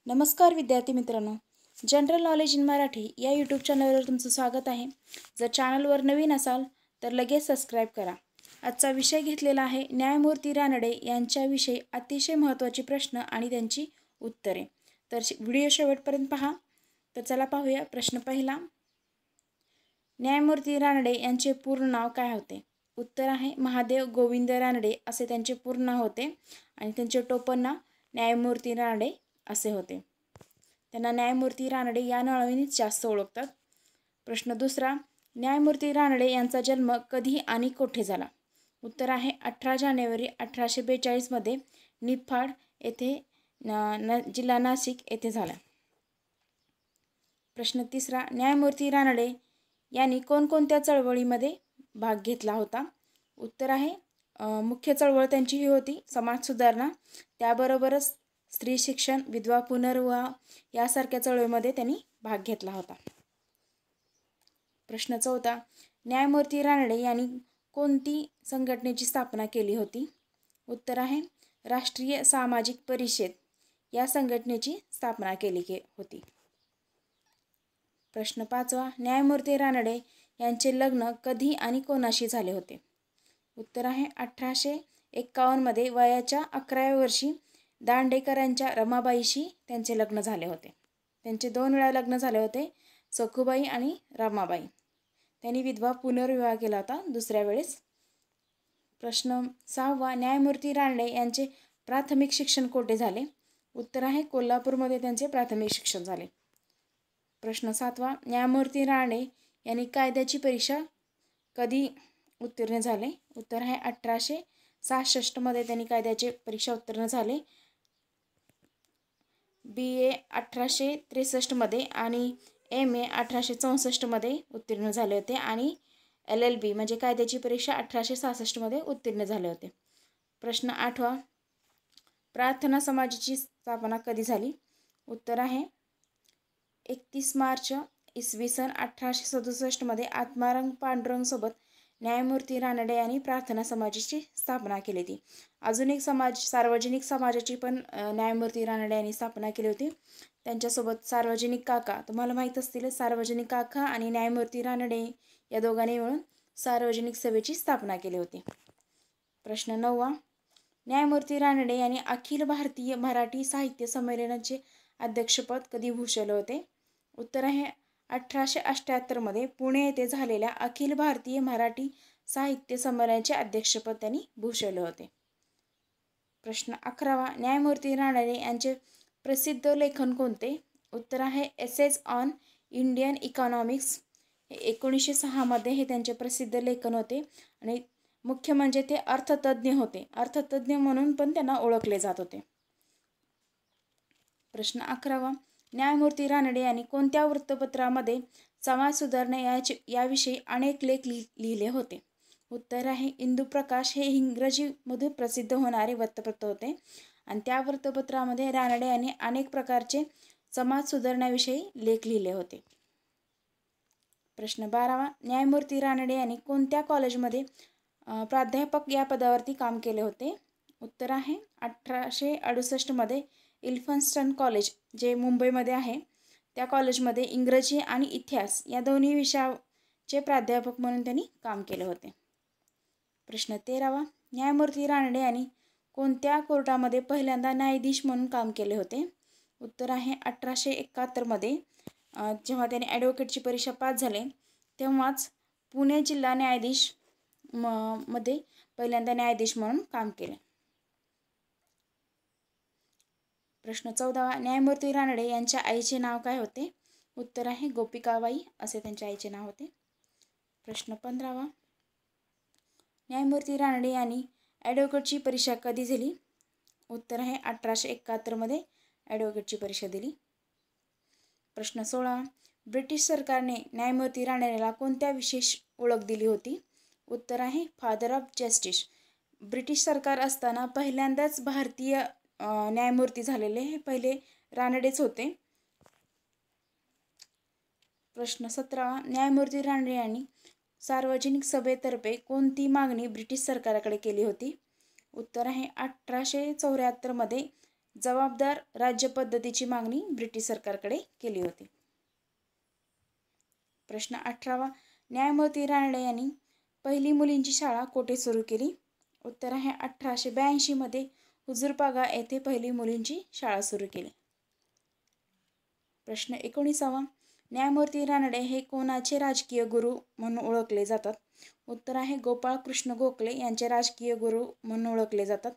नमस्कार विद्यार्थी मित्रांनो, जनरल नॉलेज इन मराठी या यूट्यूब चॅनलवर तुमचं स्वागत आहे. जर चॅनलवर नवीन असाल तर लगेच सबस्क्राईब करा. आजचा विषय घेतलेला आहे न्यायमूर्ती रानडे यांच्याविषयी अतिशय महत्त्वाचे प्रश्न आणि त्यांची उत्तरे. तर व्हिडिओ शेवटपर्यंत पहा. तर चला पाहूया. प्रश्न पहिला, न्यायमूर्ती रानडे यांचे पूर्ण नाव काय होते? उत्तर आहे महादेव गोविंद रानडे असे त्यांचे पूर्ण नाव होते आणि त्यांचे टोपण नाव न्यायमूर्ती रानडे असे होते. त्यांना न्यायमूर्ती रानडे या नावानेच जास्त ओळखतात. प्रश्न दुसरा, न्यायमूर्ती रानडे यांचा जन्म कधी आणि कोठे झाला? उत्तर आहे 18 जानेवारी 1842 मध्ये निफाड येथे जिल्हा नाशिक येथे झाला. प्रश्न तिसरा, न्यायमूर्ती रानडे यांनी कोणकोणत्या चळवळीमध्ये भाग घेतला होता? उत्तर आहे मुख्य चळवळ त्यांची ही होती समाज सुधारणा, त्याबरोबरच स्त्री शिक्षण, विधवा पुनर्विवाह यासारख्या चळवळीमध्ये त्यांनी भाग घेतला होता. प्रश्न चौथा, न्यायमूर्ती रानडे यांनी कोणती संघटनेची स्थापना केली होती? उत्तर आहे राष्ट्रीय सामाजिक परिषद या संघटनेची स्थापना केली होती. प्रश्न पाचवा, न्यायमूर्ती रानडे यांचे लग्न कधी आणि कोणाशी झाले होते? उत्तर आहे 1851 मध्ये वयाच्या 11व्या वर्षी दांडेकरांच्या रमाबाईशी त्यांचे लग्न झाले होते. त्यांचे 2 वेळा लग्न झाले होते, सखुबाई आणि रमाबाई. त्यांनी विधवा पुनर्विवाह केला होता दुसऱ्या वेळेस. प्रश्न सहावा, न्यायमूर्ती रानडे यांचे प्राथमिक शिक्षण कोठे झाले? उत्तर आहे कोल्हापूरमध्ये त्यांचे प्राथमिक शिक्षण झाले. प्रश्न सातवा, न्यायमूर्ती रानडे यांनी कायद्याची परीक्षा कधी उत्तीर्ण झाले? उत्तर आहे 1866 मध्ये त्यांनी कायद्याची परीक्षा उत्तीर्ण झाले. BA 1863 मध्ये आणि MA 1864 मध्ये उत्तीर्ण झाले होते आणि LLB म्हणजे कायद्याची परीक्षा 1866 मध्ये उत्तीर्ण झाले होते. प्रश्न आठवा, प्रार्थना समाजाची स्थापना कधी झाली? उत्तर आहे 31 मार्च इसवी सन 1867 मध्ये आत्माराम पांडुरंग सोबत न्यायमूर्ती रानडे यांनी प्रार्थना समाजाची स्थापना केली होती. अजून एक समाज सार्वजनिक समाजाची पण न्यायमूर्ती रानडे यांनी स्थापना केली होती. त्यांच्यासोबत सार्वजनिक काका, तुम्हाला माहीत असतील, सार्वजनिक काका आणि न्यायमूर्ती रानडे या दोघांनी मिळून सार्वजनिक सभेची स्थापना केली होती. प्रश्न नववा, न्यायमूर्ती रानडे यांनी अखिल भारतीय मराठी साहित्य संमेलनाचे अध्यक्षपद कधी भूषवले होते? उत्तर आहे 1878 मध्ये पुणे येथे झालेल्या अखिल भारतीय मराठी साहित्य संमेलनाचे अध्यक्षपद त्यांनी भूषवले होते. प्रश्न 11वा, न्यायमूर्ती रानडे यांचे प्रसिद्ध लेखन कोणते? उत्तर आहे एसेज ऑन इंडियन इकॉनॉमिक्स. 1906 मध्ये हे त्यांचे प्रसिद्ध लेखन होते आणि मुख्य म्हणजे ते अर्थतज्ञ होते. अर्थतज्ञ म्हणून पण त्यांना ओळखले जात होते. प्रश्न 11वा, न्यायमूर्ती रानडे यांनी कोणत्या वृत्तपत्रामध्ये समाज सुधारणा याविषयी अनेक लेख लिहिले होते? उत्तर आहे इंदुप्रकाश. हे इंग्रजीमध्ये प्रसिद्ध होणारे वृत्तपत्र होते आणि त्या वृत्तपत्रामध्ये रानडे यांनी अनेक प्रकारचे समाज सुधारण्याविषयी लेख लिहिले होते. प्रश्न 12वा, न्यायमूर्ती रानडे यांनी कोणत्या कॉलेजमध्ये प्राध्यापक या पदावरती काम केले होते? उत्तर आहे 1868 मध्ये इल्फन्स्टन कॉलेज जे मुंबईमध्ये आहे त्या कॉलेजमध्ये इंग्रजी आणि इतिहास या दोन्ही विषयाचे प्राध्यापक म्हणून त्यांनी काम केले होते. प्रश्न 13वा, न्यायमूर्ती रानडे यांनी कोणत्या कोर्टामध्ये पहिल्यांदा न्यायाधीश म्हणून काम केले होते? उत्तर आहे 1871 मध्ये जेव्हा त्यांनी ॲडव्होकेटची परीक्षा पास झाले तेव्हाच पुणे जिल्हा न्यायाधीश मध्ये पहिल्यांदा न्यायाधीश म्हणून काम केले. प्रश्न 14वा, न्यायमूर्ती रानडे यांच्या आईचे नाव काय होते? उत्तर आहे गोपिकाबाई असे त्यांच्या आईचे नाव होते. प्रश्न 15वा, न्यायमूर्ती रानडे यांनी ॲडव्होकेटची परीक्षा कधी दिली? उत्तर आहे 1871 मध्ये ॲडव्होकेटची परीक्षा दिली. प्रश्न 16, ब्रिटिश सरकारने न्यायमूर्ती रानडेला कोणत्या विशेष ओळख दिली होती? उत्तर आहे फादर ऑफ जस्टिस. ब्रिटिश सरकार असताना पहिल्यांदाच भारतीय न्यायमूर्ती झालेले हे पहिले रानडेच होते. प्रश्न 17, न्यायमूर्ती रानडे यांनी सार्वजनिक सभेतर्फे कोणती मागणी ब्रिटिश सरकारकडे केली होती? उत्तर आहे 1874 मध्ये जबाबदार राज्य पद्धतीची मागणी ब्रिटिश सरकारकडे केली होती. प्रश्न 18वा, न्यायमूर्ती रानडे यांनी पहिली मुलींची शाळा कोठे सुरू केली? उत्तर आहे 1882 मध्ये हुजूरपागा येथे पहिली मुलींची शाळा सुरू केली. प्रश्न 19वा, न्यायमूर्ती रानडे हे कोणाचे राजकीय गुरु म्हणून ओळखले जातात? उत्तर आहे गोपाळ कृष्ण गोखले यांचे राजकीय गुरु म्हणून ओळखले जातात.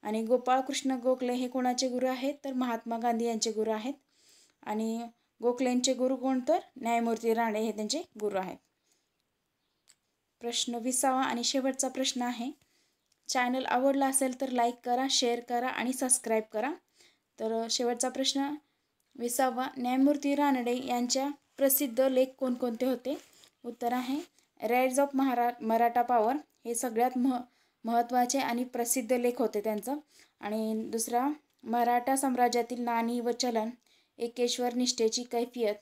आणि गोपाळ कृष्ण गोखले हे कोणाचे गुरु आहेत? तर महात्मा गांधी यांचे गुरु आहेत. आणि गोखलेंचे गुरु कोण? तर न्यायमूर्ती रानडे हे त्यांचे गुरु आहेत. प्रश्न 20वा आणि शेवटचा प्रश्न आहे, चॅनल आवडला असेल तर लाईक करा, शेअर करा आणि सबस्क्राईब करा. तर शेवटचा प्रश्न 20वा, न्यायमूर्ती रानडे यांच्या प्रसिद्ध लेख कोणकोणते होते? उत्तर आहे राईज ऑफ मराठा पॉवर हे सगळ्यात महत्त्वाचे आणि प्रसिद्ध लेख होते त्यांचं. आणि दुसरा, मराठा साम्राज्यातील नाणी व चलन, एकेश्वर निष्ठेची कैफियत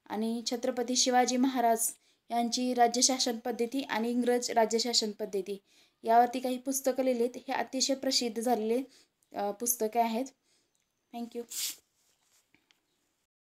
आणि छत्रपती शिवाजी महाराज यांची राज्यशासन पद्धती आणि इंग्रज राज्यशासन पद्धती यावरती काही पुस्तकं लिहिलीत. हे अतिशय प्रसिद्ध झालेले पुस्तके आहेत. थँक्यू.